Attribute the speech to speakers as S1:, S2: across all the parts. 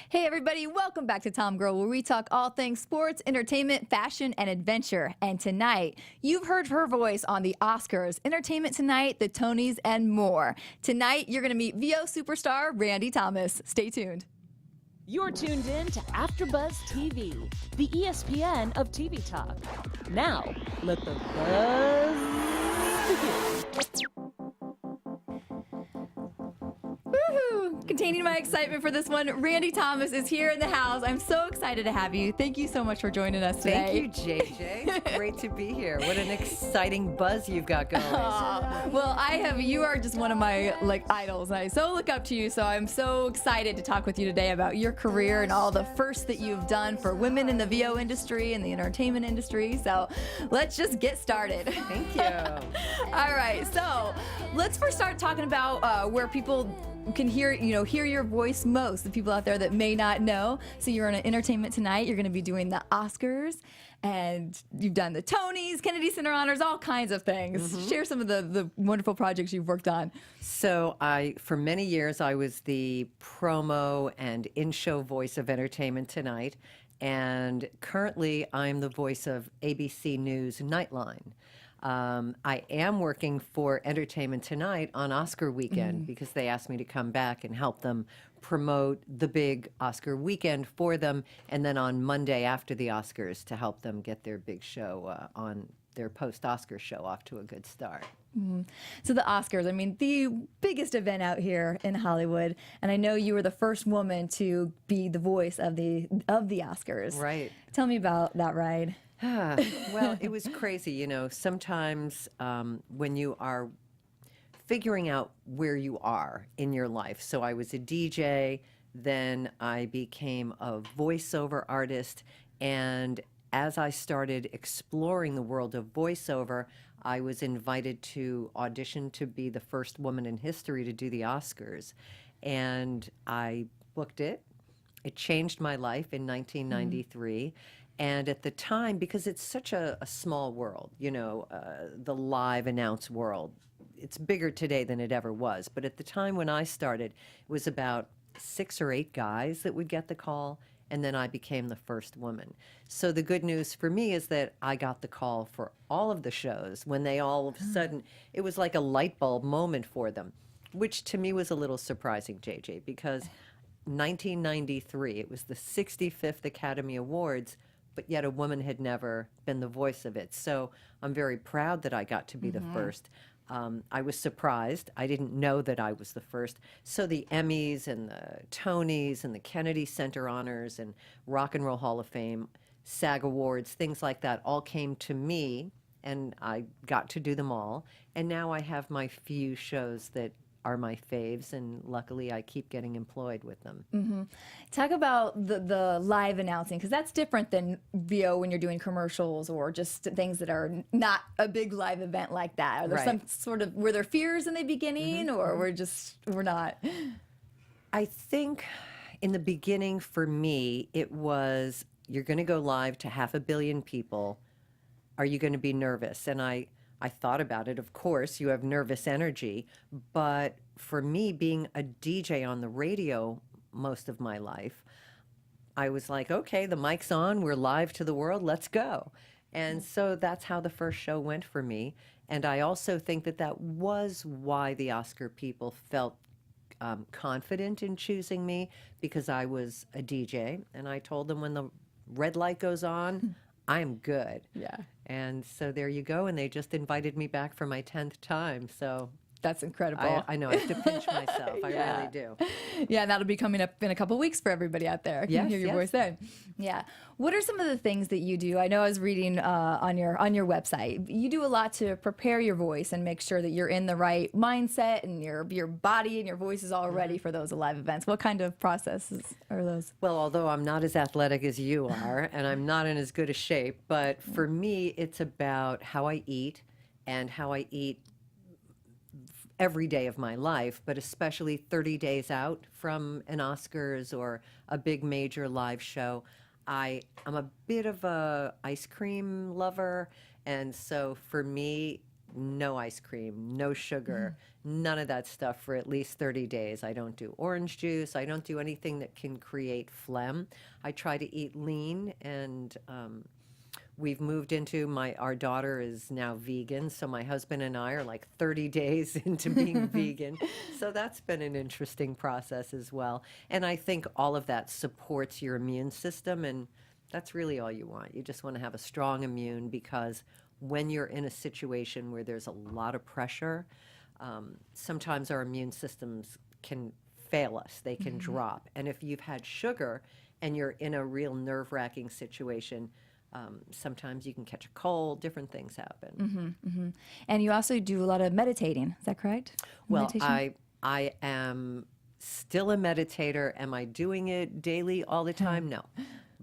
S1: Hey everybody, welcome back to TomGirl, where we talk all things sports, entertainment, fashion, and adventure. And tonight, you've heard her voice on the Oscars, Entertainment Tonight, the Tonys, and more. Tonight, you're going to meet VO superstar Randy Thomas. Stay tuned.
S2: You're tuned in to AfterBuzz TV, the ESPN of TV talk. Now, let the buzz begin.
S1: Woohoo! Containing my excitement for this one, Randy Thomas is here in the house. I'm so excited to have you. Thank you so much for joining us today.
S3: Thank you, JJ. It's great to be here. What an exciting buzz you've got going.
S1: Well, you are just one of my idols. I so look up to you, so I'm so excited to talk with you today about your career and all the firsts that you've done for women in the VO industry and the entertainment industry. So let's just get started.
S3: Thank you.
S1: All right, so let's first start talking about where people can hear your voice most, the people out there that may not know. So you're on Entertainment Tonight. You're going to be doing the Oscars, and you've done the Tonys, Kennedy Center Honors, all kinds of things. Mm-hmm. Share some of the wonderful projects you've worked on.
S3: So for many years, I was the promo and in-show voice of Entertainment Tonight, and currently I'm the voice of ABC News Nightline. I am working for Entertainment Tonight on Oscar weekend because they asked me to come back and help them promote the big Oscar weekend for them, and then on Monday after the Oscars to help them get their big show on their post-Oscar show off to a good start.
S1: So the Oscars, I mean, the biggest event out here in Hollywood, and I know you were the first woman to be the voice of the Oscars.
S3: Right.
S1: Tell me about that ride.
S3: Well, it was crazy. Sometimes when you are figuring out where you are in your life. So I was a DJ, then I became a voiceover artist, and as I started exploring the world of voiceover, I was invited to audition to be the first woman in history to do the Oscars, and I booked it. It changed my life in 1993. And at the time, because it's such a small world, the live announce world, it's bigger today than it ever was. But at the time when I started, it was about 6 or 8 guys that would get the call, and then I became the first woman. So the good news for me is that I got the call for all of the shows when they all of a sudden, it was like a light bulb moment for them, which to me was a little surprising, JJ, because 1993, it was the 65th Academy Awards, but yet a woman had never been the voice of it. So I'm very proud that I got to be the first. I was surprised. I didn't know that I was the first. So the Emmys and the Tonys and the Kennedy Center Honors and Rock and Roll Hall of Fame, SAG Awards, things like that all came to me, and I got to do them all. And now I have my few shows that are my faves, and luckily I keep getting employed with them. Talk
S1: about the live announcing, because that's different than VO when you're doing commercials or just things that are not a big live event like that. Are there some sort of, were there fears in the beginning, or we're not?
S3: I think in the beginning for me, it was, you're going to go live to 500 million people. Are you going to be nervous? And I thought about it. Of course, you have nervous energy, but for me, being a DJ on the radio most of my life, I was like, okay, the mic's on, we're live to the world, let's go. And so that's how the first show went for me. And I also think that that was why the Oscar people felt confident in choosing me, because I was a DJ, and I told them when the red light goes on, I'm good.
S1: Yeah.
S3: And so there you go. And they just invited me back for my 10th time. So
S1: that's incredible.
S3: I know. I have to pinch myself. I really do.
S1: Yeah, and that'll be coming up in a couple weeks for everybody out there. You can hear your voice then. Yeah. What are some of the things that you do? I know I was reading on your website. You do a lot to prepare your voice and make sure that you're in the right mindset and your body and your voice is all ready for those live events. What kind of processes are those?
S3: Well, although I'm not as athletic as you are, and I'm not in as good a shape, but for me, it's about how I eat and how I eat every day of my life, but especially 30 days out from an Oscars or a big major live show. I'm a bit of a ice cream lover, and so for me, no ice cream, no sugar, none of that stuff for at least 30 days. I don't do orange juice. I don't do anything that can create phlegm. I try to eat lean, and we've moved into our daughter is now vegan, so my husband and I are like 30 days into being vegan. So that's been an interesting process as well. And I think all of that supports your immune system, and that's really all you want. You just want to have a strong immune, because when you're in a situation where there's a lot of pressure, sometimes our immune systems can fail us. They can drop. And if you've had sugar and you're in a real nerve-wracking situation, sometimes you can catch a cold, different things happen.
S1: And you also do a lot of meditating. Is that correct?
S3: Well,
S1: Meditation?
S3: I am still a meditator. Am I doing it daily all the time? No.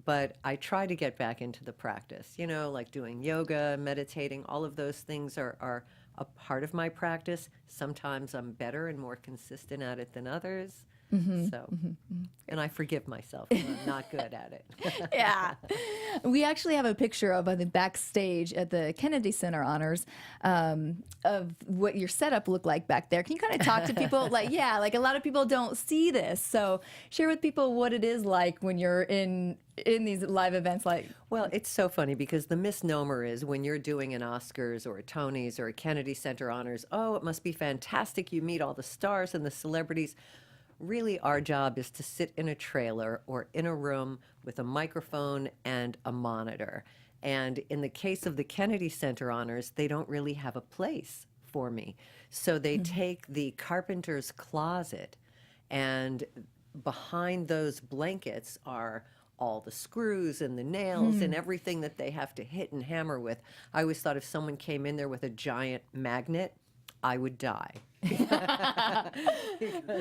S3: But I try to get back into the practice, like doing yoga, meditating. All of those things are a part of my practice. Sometimes I'm better and more consistent at it than others. And I forgive myself when I'm not good at it.
S1: Yeah. We actually have a picture of, I think, backstage at the Kennedy Center Honors of what your setup looked like back there. Can you kind of talk to people? Like a lot of people don't see this. So share with people what it is like when you're in these live events.
S3: Well, it's so funny, because the misnomer is when you're doing an Oscars or a Tonys or a Kennedy Center Honors, oh, it must be fantastic. You meet all the stars and the celebrities. Really, our job is to sit in a trailer or in a room with a microphone and a monitor. And in the case of the Kennedy Center Honors, they don't really have a place for me. So they take the carpenter's closet, and behind those blankets are all the screws and the nails and everything that they have to hit and hammer with. I always thought if someone came in there with a giant magnet, I would die. Because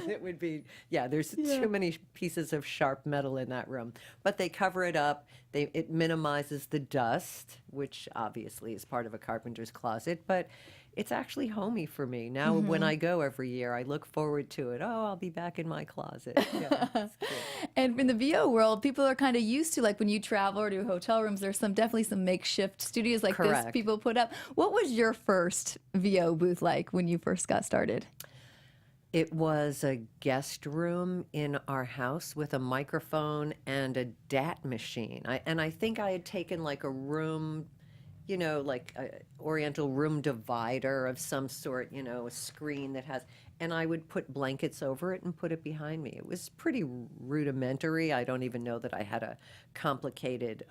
S3: it would be, there's too many pieces of sharp metal in that room. But they cover it up. It minimizes the dust, which obviously is part of a carpenter's closet. But it's actually homey for me. Now, when I go every year, I look forward to it. Oh, I'll be back in my closet. Yeah, it's cool.
S1: And in the VO world, people are kind of used to, like, when you travel or do hotel rooms, there's definitely some makeshift studios like this people put up. What was your first VO booth like when you first got started?
S3: It was a guest room in our house with a microphone and a DAT machine. I think I had taken like a room, like a oriental room divider of some sort, a screen that has, and I would put blankets over it and put it behind me. It was pretty rudimentary. I don't even know that I had a complicated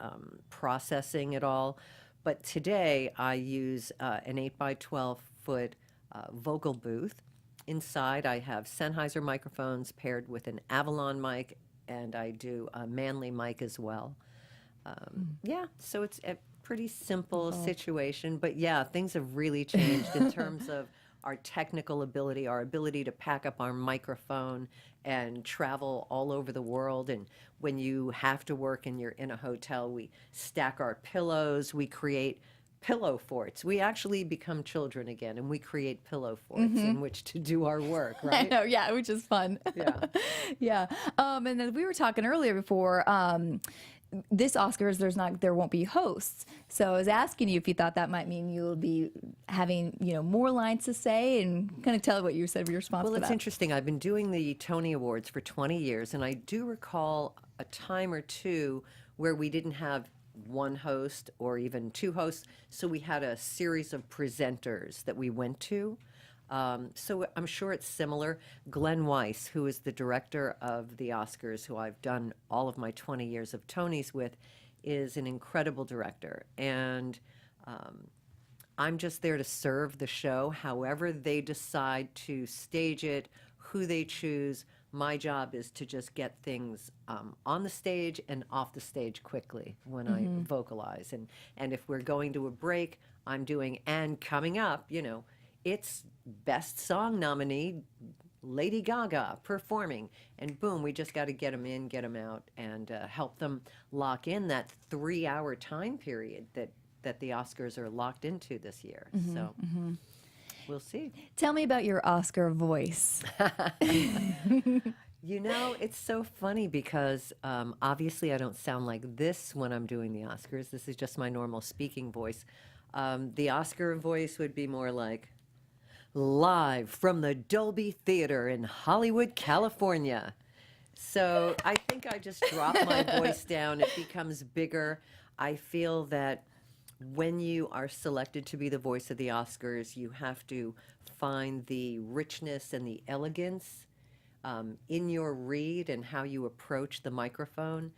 S3: processing at all. But today I use an 8 by 12 foot vocal booth. Inside I have Sennheiser microphones paired with an Avalon mic, and I do a Manley mic as well. So it's a pretty simple situation, but things have really changed in terms of our technical ability, our ability to pack up our microphone and travel all over the world. And when you have to work and you're in a hotel, we stack our pillows, we create pillow forts. We actually become children again, and we create pillow forts in which to do our work, right?
S1: I know, which is fun.
S3: Yeah.
S1: And then we were talking earlier before, this Oscars, there won't be hosts. So I was asking you if you thought that might mean you'll be having, more lines to say, and kind of tell what you said your response to that.
S3: Well, it's interesting. I've been doing the Tony Awards for 20 years, and I do recall a time or two where we didn't have one host or even two hosts, so we had a series of presenters that we went to. So I'm sure it's similar. Glenn Weiss, who is the director of the Oscars, who I've done all of my 20 years of Tonys with, is an incredible director. And I'm just there to serve the show. However they decide to stage it, who they choose, my job is to just get things on the stage and off the stage quickly when I vocalize. And if we're going to a break, I'm doing, and coming up, it's Best Song nominee, Lady Gaga performing. And boom, we just got to get them in, get them out, and help them lock in that 3-hour time period that the Oscars are locked into this year. So we'll see.
S1: Tell me about your Oscar voice.
S3: It's so funny because obviously I don't sound like this when I'm doing the Oscars. This is just my normal speaking voice. The Oscar voice would be more like, live from the Dolby Theater in Hollywood, California. So I think I just drop my voice down. It becomes bigger. I feel that when you are selected to be the voice of the Oscars, you have to find the richness and the elegance in your read and how you approach the microphone.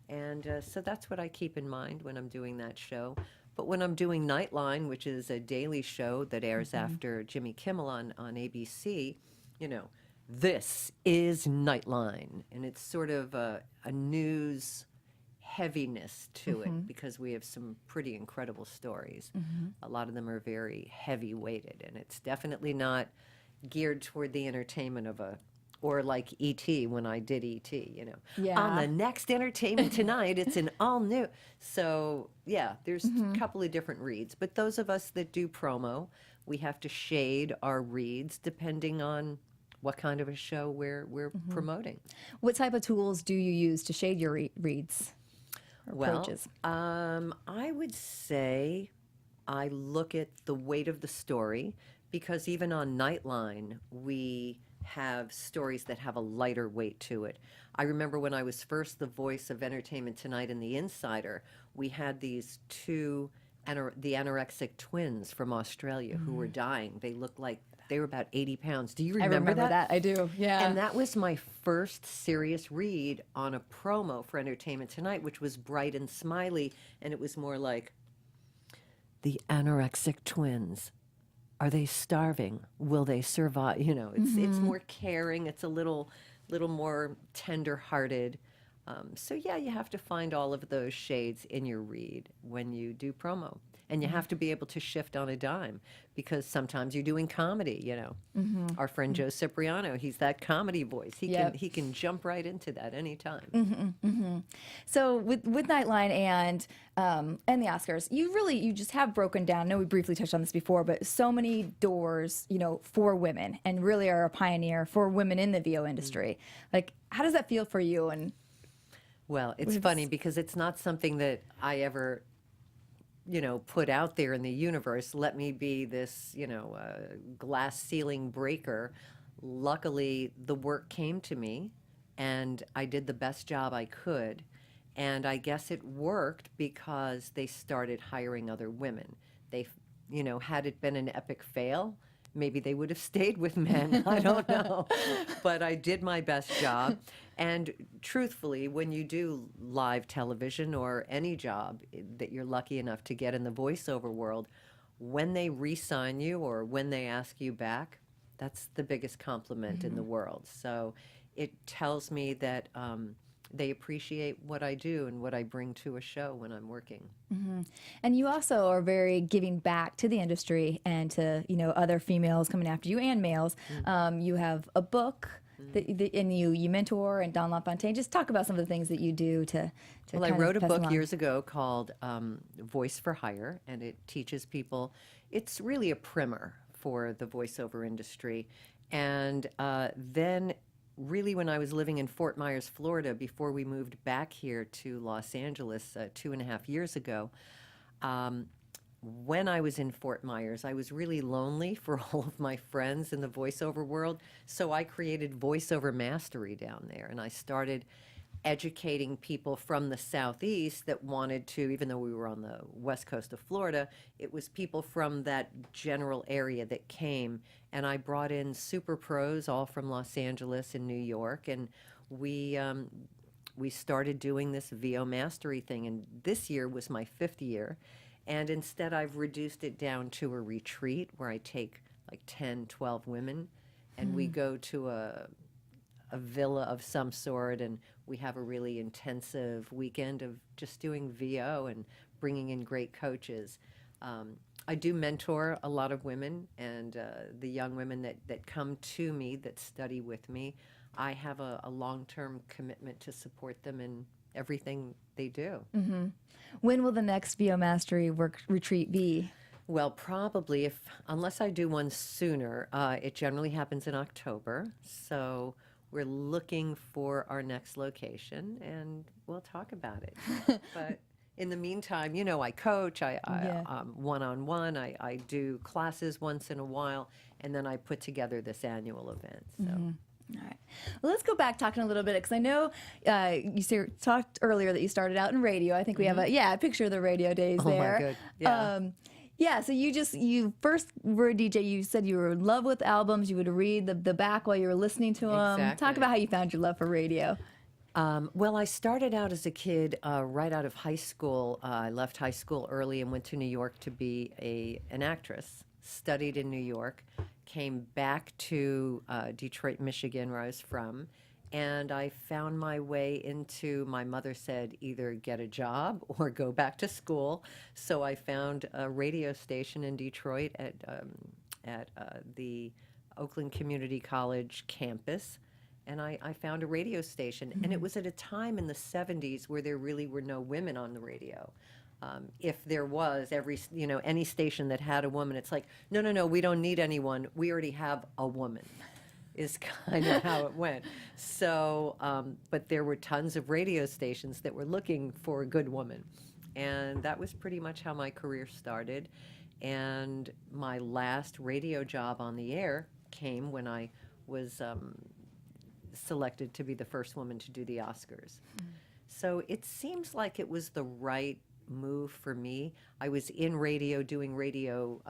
S3: And so that's what I keep in mind when I'm doing that show. But when I'm doing Nightline, which is a daily show that airs after Jimmy Kimmel on ABC, you know, this is Nightline. And it's sort of a news heaviness to it because we have some pretty incredible stories. A lot of them are very heavy weighted, and it's definitely not geared toward the entertainment of or like E.T. when I did E.T., you know.
S1: Yeah.
S3: On the next Entertainment Tonight, it's an all new. So, yeah, there's a couple of different reads. But those of us that do promo, we have to shade our reads depending on what kind of a show we're promoting.
S1: What type of tools do you use to shade your reads or approaches?
S3: I would say I look at the weight of the story, because even on Nightline, we have stories that have a lighter weight to it. I remember when I was first the voice of Entertainment Tonight and The Insider, we had these two, the anorexic twins from Australia who were dying. They looked like they were about 80 pounds. Do you remember,
S1: I remember that? I do, yeah.
S3: And that was my first serious read on a promo for Entertainment Tonight, which was bright and smiley, and it was more like, the anorexic twins. Are they starving? Will they survive? You know, it's more caring. It's a little more tender-hearted. So yeah, you have to find all of those shades in your read when you do promo, and you have to be able to shift on a dime, because sometimes you're doing comedy. You know, our friend Joe Cipriano, he's that comedy voice. He can jump right into that anytime.
S1: So with Nightline and the Oscars, you just have broken down. I know we briefly touched on this before, but so many doors, you know, for women, and really are a pioneer for women in the VO industry. Like, how does that feel for you? And
S3: well, it's funny because it's not something that I ever, you know, put out there in the universe. Let me be this, you know, glass ceiling breaker. Luckily, the work came to me, and I did the best job I could. And I guess it worked because they started hiring other women. They, you know, had it been an epic fail, maybe they would have stayed with men. I don't know. But I did my best job. And truthfully, when you do live television or any job that you're lucky enough to get in the voiceover world, when they re-sign you or when they ask you back, that's the biggest compliment in the world. So it tells me that they appreciate what I do and what I bring to a show when I'm working.
S1: And you also are very giving back to the industry and to, you know, other females coming after you and males. You have a book and you mentor, and Don LaFontaine. Just talk about some of the things that you do to
S3: Well, I wrote a book years ago called Voice for Hire, and it teaches people. It's really a primer for the voiceover industry. And then really when I was living in Fort Myers, Florida, before we moved back here to Los Angeles 2.5 years ago, when I was in Fort Myers, I was really lonely for all of my friends in the voiceover world. So I created Voiceover Mastery down there, and I started educating people from the Southeast that wanted to, even though we were on the west coast of Florida, it was people from that general area that came. And I brought in super pros all from Los Angeles and New York, and we started doing this VO Mastery thing. And this year was my 5th year. And instead, I've reduced it down to a retreat where I take like 10, 12 women, and we go to a villa of some sort, and we have a really intensive weekend of just doing VO and bringing in great coaches. I do mentor a lot of women, and the young women that come to me, that study with me, I have a long-term commitment to support them in everything they do.
S1: When will the next VO Mastery retreat be?
S3: Well, probably, unless I do one sooner, it generally happens in October. So we're looking for our next location, and we'll talk about it. But in the meantime, you know, I coach,
S1: Yeah.
S3: one-on-one, I do classes once in a while, and then I put together this annual event. So.
S1: All right. Well, let's go back talking a little bit because I know talked earlier that you started out in radio. I think we have a picture of the radio days
S3: Oh, my
S1: there.
S3: good. Yeah.
S1: Yeah, so you first were a DJ. You said you were in love with albums. You would read the back while you were listening to them.
S3: Exactly.
S1: Talk about how you found your love for radio.
S3: Well, I started out as a kid right out of high school. I left high school early and went to New York to be an actress. Studied in New York, came back to Detroit, Michigan, where I was from, and I found my way into, my mother said, either get a job or go back to school. So I found a radio station in Detroit at the Oakland Community College campus. And I found a radio station, and it was at a time in the 70s where there really were no women on the radio. If there was, any station that had a woman, it's like, no, we don't need anyone. We already have a woman, is kind of how it went. So, but there were tons of radio stations that were looking for a good woman. And that was pretty much how my career started. And my last radio job on the air came when I was selected to be the first woman to do the Oscars. So it seems like it was the right move for me. I was in radio, doing radio,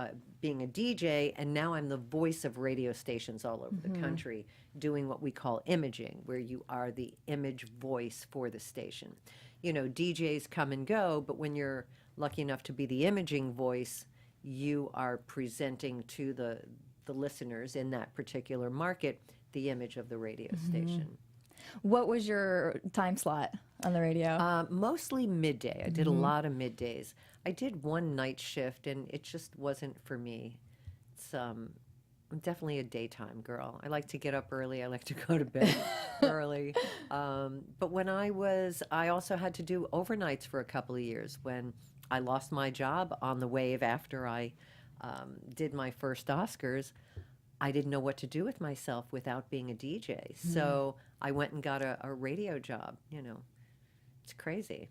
S3: being a DJ, and now I'm the voice of radio stations all over the country, doing what we call imaging, where you are the image voice for the station. You know, DJs come and go, but when you're lucky enough to be the imaging voice, you are presenting to the listeners in that particular market the image of the radio station.
S1: What was your time slot on the radio?
S3: Mostly midday. I did a lot of middays. I did one night shift, and it just wasn't for me. It's I'm definitely a daytime girl. I like to get up early. I like to go to bed early. But when I also had to do overnights for a couple of years. When I lost my job on the wave after I did my first Oscars, I didn't know what to do with myself without being a DJ. So I went and got a radio job. You know, it's crazy.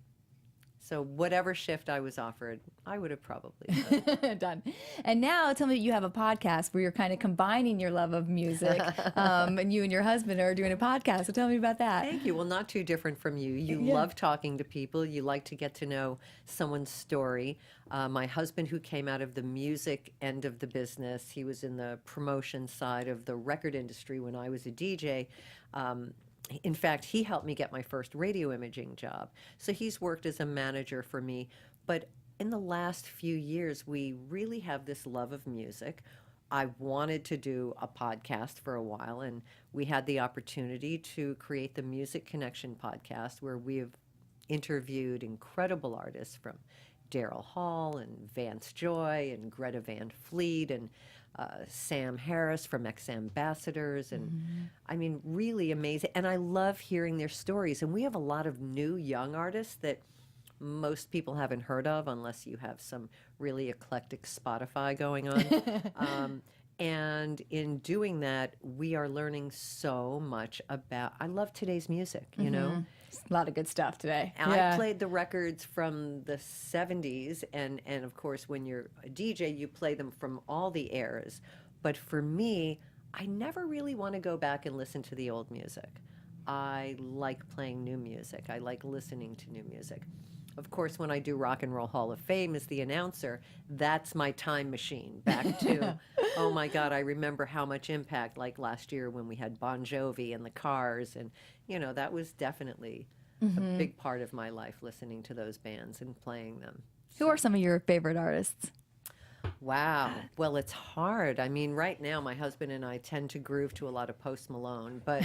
S3: So whatever shift I was offered, I would have probably done.
S1: Done. And now tell me, you have a podcast where you're kind of combining your love of music, and you and your husband are doing a podcast. So tell me about that.
S3: Thank you. Well, not too different from you. You love talking to people. You like to get to know someone's story. My husband, who came out of the music end of the business, he was in the promotion side of the record industry when I was a DJ. In fact, he helped me get my first radio imaging job. So he's worked as a manager for me. But in the last few years, we really have this love of music. I wanted to do a podcast for a while, and we had the opportunity to create the Music Connection podcast, where we have interviewed incredible artists from Daryl Hall and Vance Joy and Greta Van Fleet and Sam Harris from Ex-Ambassadors, and I mean, really amazing. And I love hearing their stories. And we have a lot of new young artists that most people haven't heard of unless you have some really eclectic Spotify going on. And in doing that, we are learning so much about, I love today's music, you know?
S1: A lot of good stuff today.
S3: I played the records from the 70s, and of course, when you're a DJ, you play them from all the eras. But for me, I never really want to go back and listen to the old music. I like playing new music. I like listening to new music. Of course, when I do Rock and Roll Hall of Fame as the announcer, that's my time machine back to, oh my God, I remember how much impact, like last year when we had Bon Jovi and the Cars, and, you know, that was definitely a big part of my life, listening to those bands and playing them.
S1: Who are some of your favorite artists?
S3: Wow. Well, it's hard. I mean, right now, my husband and I tend to groove to a lot of Post Malone, but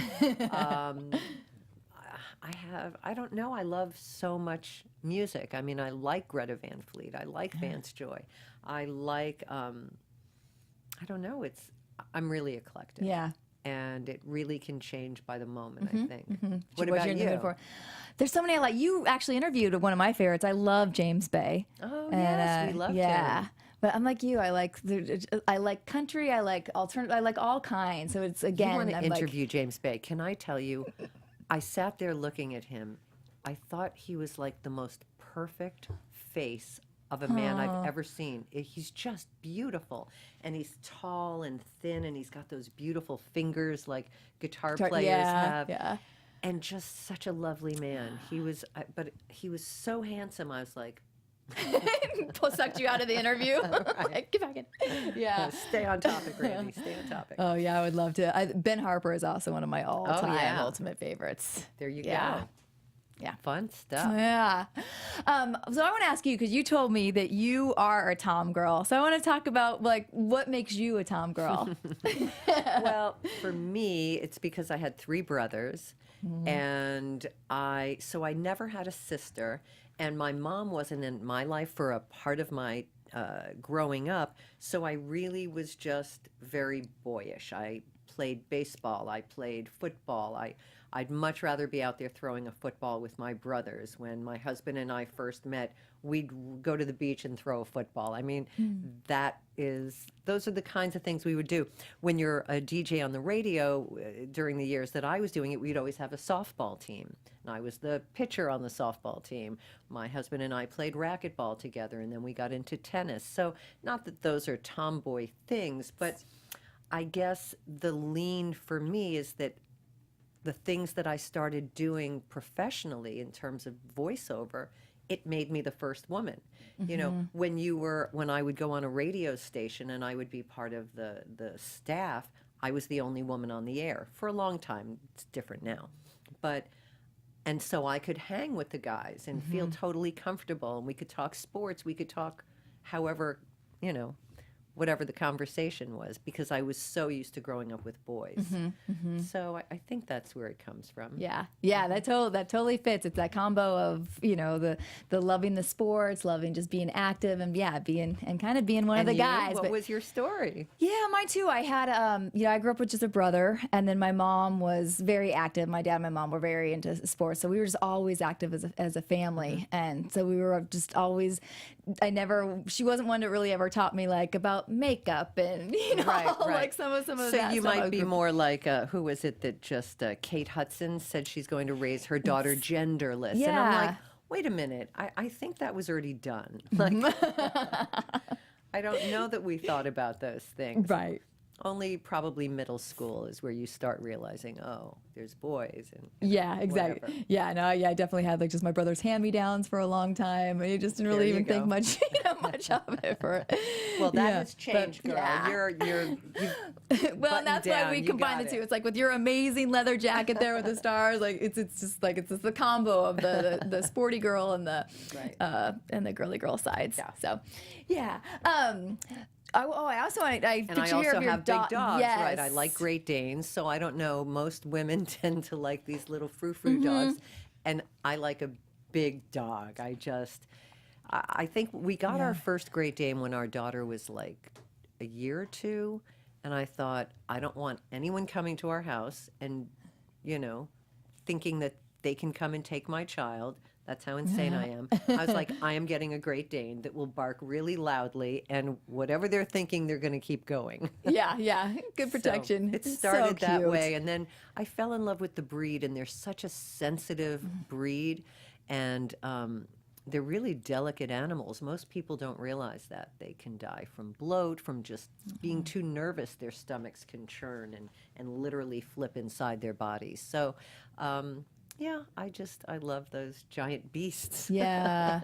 S3: I don't know, I love so much music. I mean, I like Greta Van Fleet. I like Vance Joy. I like, I don't know, I'm really eclectic.
S1: Yeah.
S3: And it really can change by the moment, I think. What
S1: What
S3: about
S1: you're in the
S3: you?
S1: mood for. There's so many I like. You actually interviewed one of my favorites. I love James Bay.
S3: Oh, yes, we loved him.
S1: But I'm like you. I like country. I like alternative. I like all kinds. So it's, again,
S3: You want to
S1: I'm
S3: interview James Bay. Can I tell you, I sat there looking at him. I thought he was like the most perfect face of a man I've ever seen. He's just beautiful. And he's tall and thin, and he's got those beautiful fingers like guitar players have.
S1: Yeah.
S3: And just such a lovely man. He was, but he was so handsome. I was like,
S1: Sucked you out of the interview. Like, get back in. Yeah.
S3: stay on topic, Randy. Stay on topic.
S1: Oh yeah, I would love to. Ben Harper is also one of my all-time ultimate favorites.
S3: There you
S1: Yeah.
S3: go.
S1: Yeah.
S3: Fun stuff.
S1: Yeah. So I want to ask you, because you told me that you are a Tom girl. So I want to talk about like what makes you a Tom girl.
S3: Well, for me, it's because I had 3 brothers, and I never had a sister, and my mom wasn't in my life for a part of my growing up, so I really was just very boyish. I played baseball, I played football. I'd much rather be out there throwing a football with my brothers. When my husband and I first met, we'd go to the beach and throw a football. I mean, those are the kinds of things we would do. When you're a DJ on the radio, during the years that I was doing it, we'd always have a softball team. And I was the pitcher on the softball team. My husband and I played racquetball together, and then we got into tennis. So not that those are tomboy things, but I guess the lean for me is that the things that I started doing professionally in terms of voiceover, it made me the first woman. You know, when I would go on a radio station and I would be part of the staff, I was the only woman on the air for a long time. It's different now. And so I could hang with the guys and feel totally comfortable, and we could talk sports, we could talk however, whatever the conversation was, because I was so used to growing up with boys. So I think that's where it comes from.
S1: Yeah, that totally fits. It's that combo of the loving the sports, loving just being active, and being one of the guys.
S3: What was your story?
S1: Yeah, mine too. I had I grew up with just a brother, and then my mom was very active. My dad and my mom were very into sports, so we were just always active as a family, and so we were just always. She wasn't one that really ever taught me like about makeup and
S3: Right.
S1: like some of that.
S3: So you
S1: stuff.
S3: might be more like who was it that just Kate Hudson said she's going to raise her daughter genderless, and I'm like, wait a minute, I think that was already done. Like, I don't know that we thought about those things.
S1: Right.
S3: Only probably middle school is where you start realizing, oh, there's boys and
S1: Yeah, exactly.
S3: whatever.
S1: Yeah, no, I definitely had like just my brother's hand-me-downs for a long time, and you just didn't really
S3: There you
S1: even think
S3: go.
S1: much of it for it.
S3: Well, that
S1: Yeah,
S3: has changed,
S1: but,
S3: girl.
S1: yeah.
S3: You're
S1: Well, and that's why we combine the two. It's like with your amazing leather jacket there with the stars, like it's just the combo of the sporty girl and the girly girl sides.
S3: Yeah.
S1: So, yeah. I also I
S3: And I
S1: picture here
S3: also
S1: of your
S3: have big dogs,
S1: yes.
S3: right? I like Great Danes, so I don't know. Most women tend to like these little frou-frou dogs, and I like a big dog. I think we got our first Great Dane when our daughter was like a year or two, and I thought, I don't want anyone coming to our house and, thinking that they can come and take my child. That's how insane I am. I was like, I am getting a Great Dane that will bark really loudly, and whatever they're thinking, they're going to keep going.
S1: Yeah. Good protection.
S3: So it
S1: It's
S3: started
S1: so
S3: that
S1: cute.
S3: way, and then I fell in love with the breed, and they're such a sensitive breed, and they're really delicate animals. Most people don't realize that. They can die from bloat, from just being too nervous. Their stomachs can churn and literally flip inside their bodies. So, yeah, I love those giant beasts.
S1: Yeah.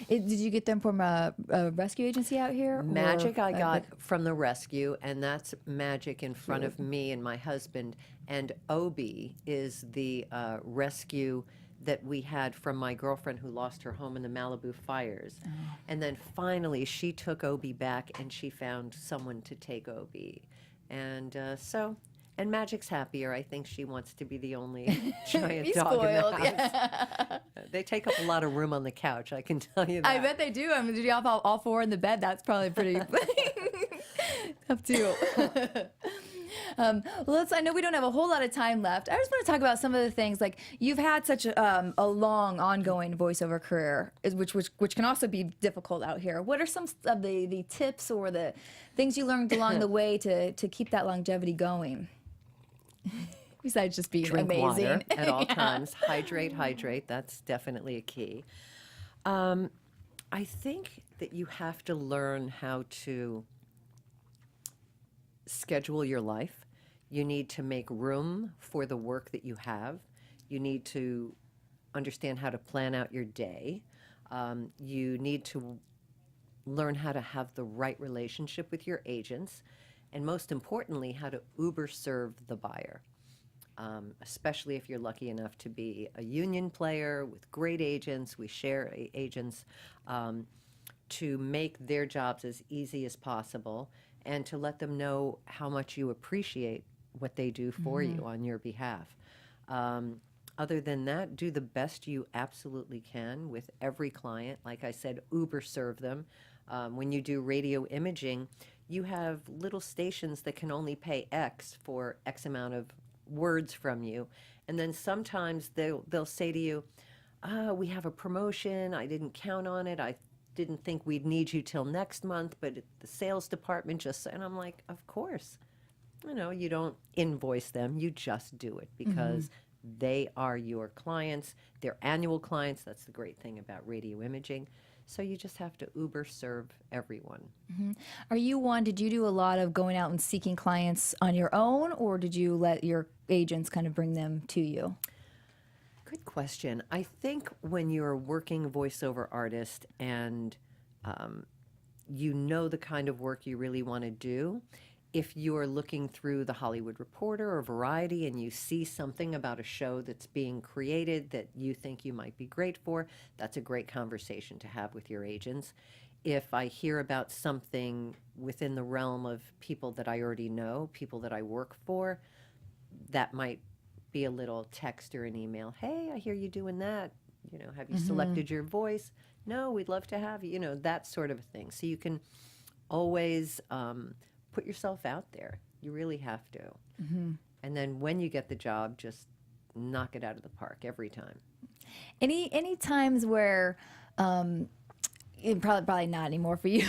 S1: Did you get them from a rescue agency out here?
S3: Magic
S1: or,
S3: I got from the rescue, and that's Magic in front of me and my husband. And Obi is the rescue that we had from my girlfriend who lost her home in the Malibu fires.
S1: Oh.
S3: And then finally she took Obi back, and she found someone to take Obi. And and Magic's happier. I think she wants to be the only giant
S1: He's
S3: dog
S1: spoiled.
S3: in the house.
S1: Yeah.
S3: They take up a lot of room on the couch, I can tell you that.
S1: I bet they do. I mean, did you have all 4 in the bed? That's probably pretty tough too. I know we don't have a whole lot of time left. I just want to talk about some of the things, like you've had such a long, ongoing voiceover career, which can also be difficult out here. What are some of the tips or the things you learned along the way to keep that longevity going? Besides just being
S3: Drink
S1: amazing.
S3: water at all times. Hydrate. That's definitely a key. I think that you have to learn how to schedule your life. You need to make room for the work that you have. You need to understand how to plan out your day. You need to learn how to have the right relationship with your agents. And most importantly, how to Uber serve the buyer. Especially if you're lucky enough to be a union player with great agents. We share agents to make their jobs as easy as possible and to let them know how much you appreciate what they do for you on your behalf. Other than that, do the best you absolutely can with every client. Like I said, Uber serve them. When you do radio imaging, you have little stations that can only pay X for X amount of words from you. And then sometimes they'll say to you, we have a promotion. I didn't count on it. I didn't think we'd need you till next month, but the sales department just, and I'm like, of course. You know, you don't invoice them. You just do it because they are your clients. They're annual clients. That's the great thing about radio imaging. So you just have to Uber serve everyone.
S1: Did you do a lot of going out and seeking clients on your own, or did you let your agents kind of bring them to you?
S3: Good question. I think when you're a working voiceover artist and you know the kind of work you really want to do, if you're looking through the Hollywood Reporter or Variety and you see something about a show that's being created that you think you might be great for, that's a great conversation to have with your agents. If I hear about something within the realm of people that I already know, people that I work for, that might be a little text or an email. Hey, I hear you doing that. You know, have you selected your voice? No, we'd love to have you. You know, that sort of thing. So you can always put yourself out there. You really have to. And then when you get the job, just knock it out of the park every time.
S1: Any times where probably not anymore for you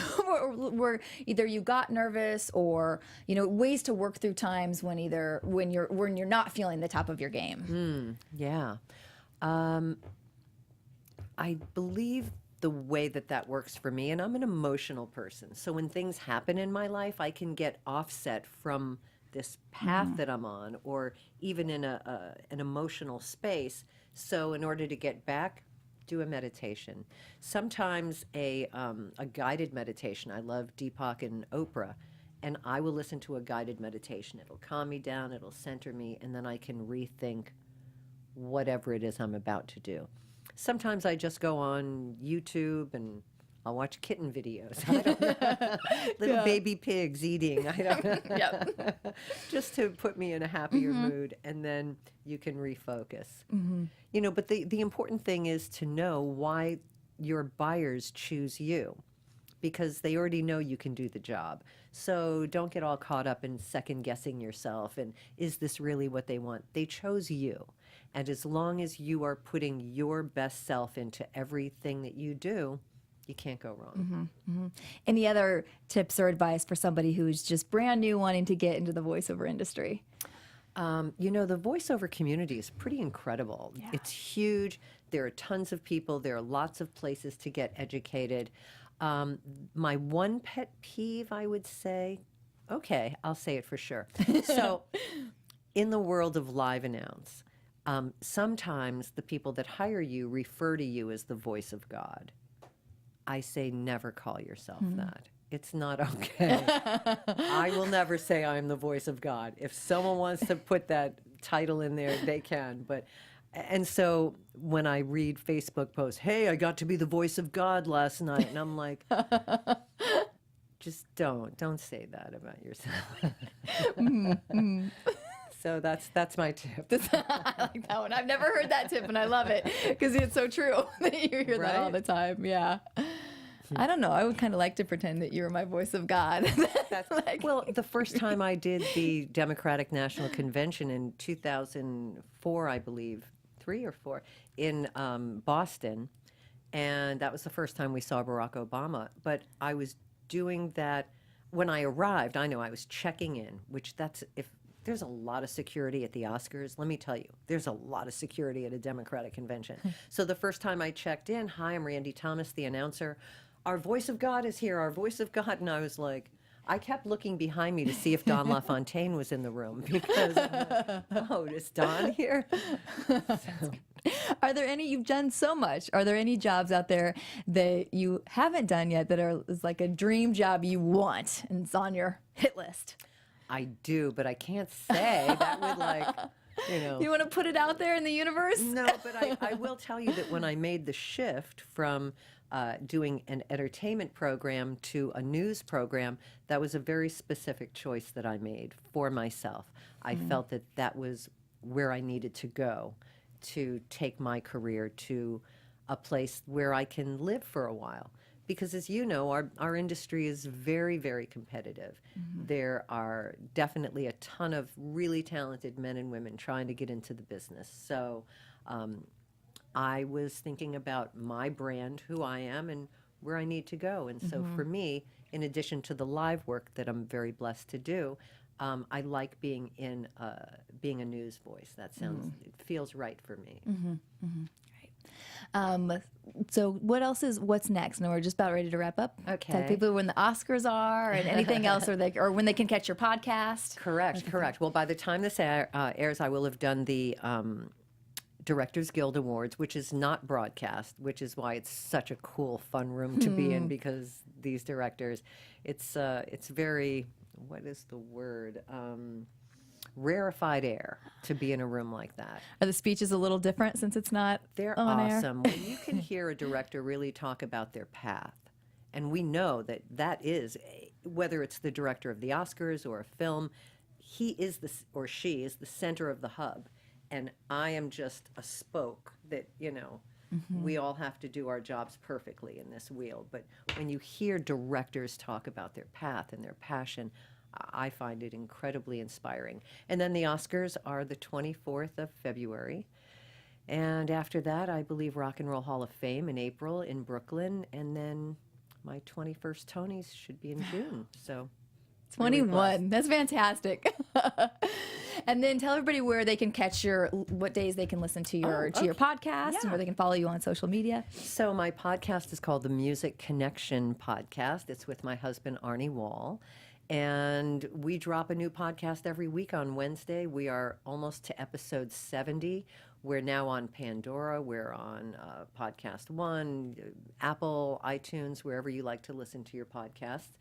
S1: where either you got nervous or ways to work through times when you're not feeling the top of your game?
S3: Yeah. I believe the way that works for me, and I'm an emotional person, so when things happen in my life, I can get offset from this path that I'm on, or even in an emotional space. So in order to get back, do a meditation. Sometimes a guided meditation. I love Deepak and Oprah, and I will listen to a guided meditation. It'll calm me down, it'll center me, and then I can rethink whatever it is I'm about to do. Sometimes I just go on YouTube and I'll watch kitten videos. I don't know. Little baby pigs eating. I don't know. Just to put me in a happier mood, and then you can refocus. But the important thing is to know why your buyers choose you, because they already know you can do the job. So don't get all caught up in second guessing yourself and is this really what they want? They chose you. And as long as you are putting your best self into everything that you do, you can't go wrong.
S1: Any other tips or advice for somebody who's just brand new wanting to get into the voiceover industry?
S3: The voiceover community is pretty incredible.
S1: Yeah.
S3: It's huge. There are tons of people. There are lots of places to get educated. My one pet peeve, I would say, okay, I'll say it for sure. So in the world of live announce, sometimes the people that hire you refer to you as the voice of God. I say never call yourself that. It's not okay. I will never say I'm the voice of God. If someone wants to put that title in there, they can. And so when I read Facebook posts, hey, I got to be the voice of God last night, and I'm like, just don't say that about yourself. So that's my tip.
S1: I like that one. I've never heard that tip, and I love it because it's so true that you hear that all the time. Yeah. I don't know. I would kind of like to pretend that you were my voice of God.
S3: Well, the first time I did the Democratic National Convention in 2004, I believe, 3 or 4, in Boston, and that was the first time we saw Barack Obama. But I was doing that when I arrived. I know I was checking in, which that's if there's a lot of security at the Oscars. Let me tell you, there's a lot of security at a Democratic convention. So the first time I checked in, hi, I'm Randy Thomas, the announcer. Our voice of God is here, our voice of God. And I was like, I kept looking behind me to see if Don LaFontaine was in the room because, oh, is Don here?
S1: Are there any, you've done so much, are there any jobs out there that you haven't done yet that is like a dream job you want and it's on your hit list?
S3: I do, but I can't say. That would like, you know.
S1: You want to put it out there in the universe?
S3: No, but I will tell you that when I made the shift from doing an entertainment program to a news program, that was a very specific choice that I made for myself. I felt that that was where I needed to go to take my career to a place where I can live for a while. Because as you know, our industry is very, very competitive. There are definitely a ton of really talented men and women trying to get into the business. So I was thinking about my brand, who I am, and where I need to go. And so for me, in addition to the live work that I'm very blessed to do, I like being a news voice. That sounds, it feels right for me.
S1: So what's next? No, we're just about ready to wrap up.
S3: Okay.
S1: Tell people when the Oscars are and anything else, or when they can catch your podcast.
S3: Correct. Well, by the time this airs, I will have done the Directors Guild Awards, which is not broadcast, which is why it's such a cool, fun room to be in, because these directors, it's very, what is the word? Rarefied air to be in a room like that.
S1: Are the speeches a little different since it's not
S3: They're
S1: on
S3: awesome.
S1: air?
S3: When you can hear a director really talk about their path, and we know that that is, whether it's the director of the Oscars or a film, he is or she is the center of the hub. And I am just a spoke that, we all have to do our jobs perfectly in this wheel. But when you hear directors talk about their path and their passion, I find it incredibly inspiring. And then the Oscars are the 24th of February. And after that, I believe Rock and Roll Hall of Fame in April in Brooklyn. And then my 21st Tonys should be in June. So
S1: 21. That's fantastic. And then tell everybody where they can catch what days they can listen to your podcast and where they can follow you on social media.
S3: So my podcast is called the Music Connection Podcast. It's with my husband, Arnie Wall. And we drop a new podcast every week on Wednesday. We are almost to episode 70. We're now on Pandora. We're on Podcast One, Apple, iTunes, wherever you like to listen to your podcasts.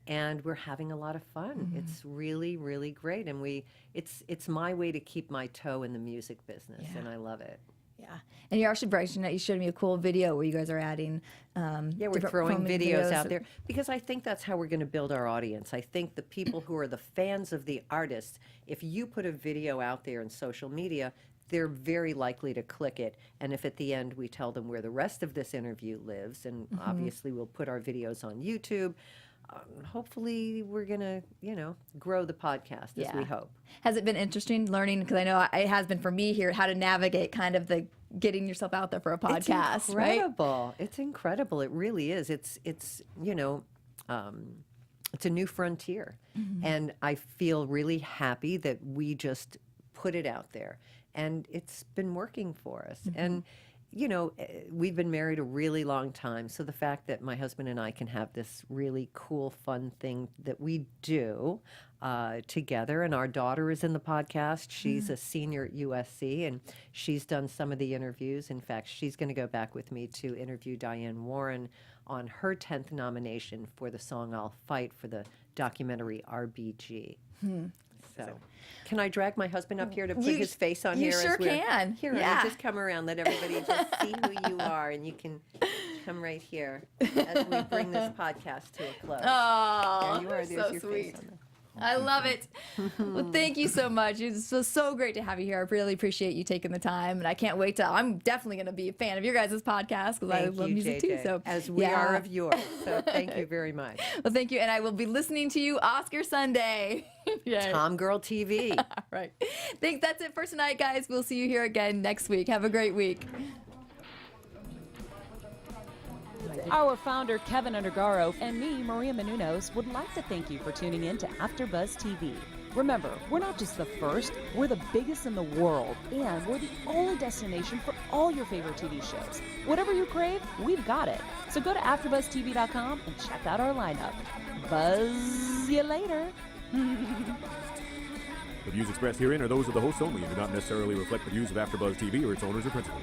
S3: And we're having a lot of fun. It's really, really great. And it's my way to keep my toe in the music business, and I love it.
S1: Yeah, and you actually, Bryce, you showed me a cool video where you guys are adding.
S3: We're throwing videos out there because I think that's how we're going to build our audience. I think the people who are the fans of the artists, if you put a video out there in social media, they're very likely to click it. And if at the end we tell them where the rest of this interview lives, and obviously we'll put our videos on YouTube. Hopefully we're going to, grow the podcast as we hope.
S1: Has it been interesting learning, because I know it has been for me here, how to navigate kind of the getting yourself out there for a podcast,
S3: It's incredible. Right? It's incredible. It really is. It's it's a new frontier. And I feel really happy that we just put it out there. And it's been working for us. And we've been married a really long time, so the fact that my husband and I can have this really cool, fun thing that we do together, and our daughter is in the podcast. She's a senior at USC, and she's done some of the interviews. In fact, she's going to go back with me to interview Diane Warren on her 10th nomination for the song I'll Fight for the documentary RBG. So, can I drag my husband up here to put his face on here?
S1: You sure can.
S3: Here, just come around. Let everybody just see who you are, and you can come right here as we bring this podcast to a close.
S1: Oh,
S3: there you are. There's
S1: so
S3: your
S1: sweet.
S3: face on there.
S1: I love it. Well, thank you so much. It's so great to have you here. I really appreciate you taking the time, and I can't wait I'm definitely going to be a fan of your guys' podcast because I love music
S3: JJ,
S1: too. So
S3: as we are of yours. So thank you very much.
S1: Well, thank you, and I will be listening to you Oscar Sunday.
S3: TomGirl TV.
S1: All right. Thanks. That's it for tonight, guys. We'll see you here again next week. Have a great week.
S2: Our founder, Keven Undergaro, and me, Maria Menounos, would like to thank you for tuning in to AfterBuzz TV. Remember, we're not just the first, we're the biggest in the world, and we're the only destination for all your favorite TV shows. Whatever you crave, we've got it. So go to AfterBuzzTV.com and check out our lineup. Buzz you later.
S4: The views expressed herein are those of the hosts only and do not necessarily reflect the views of AfterBuzz TV or its owners or principals.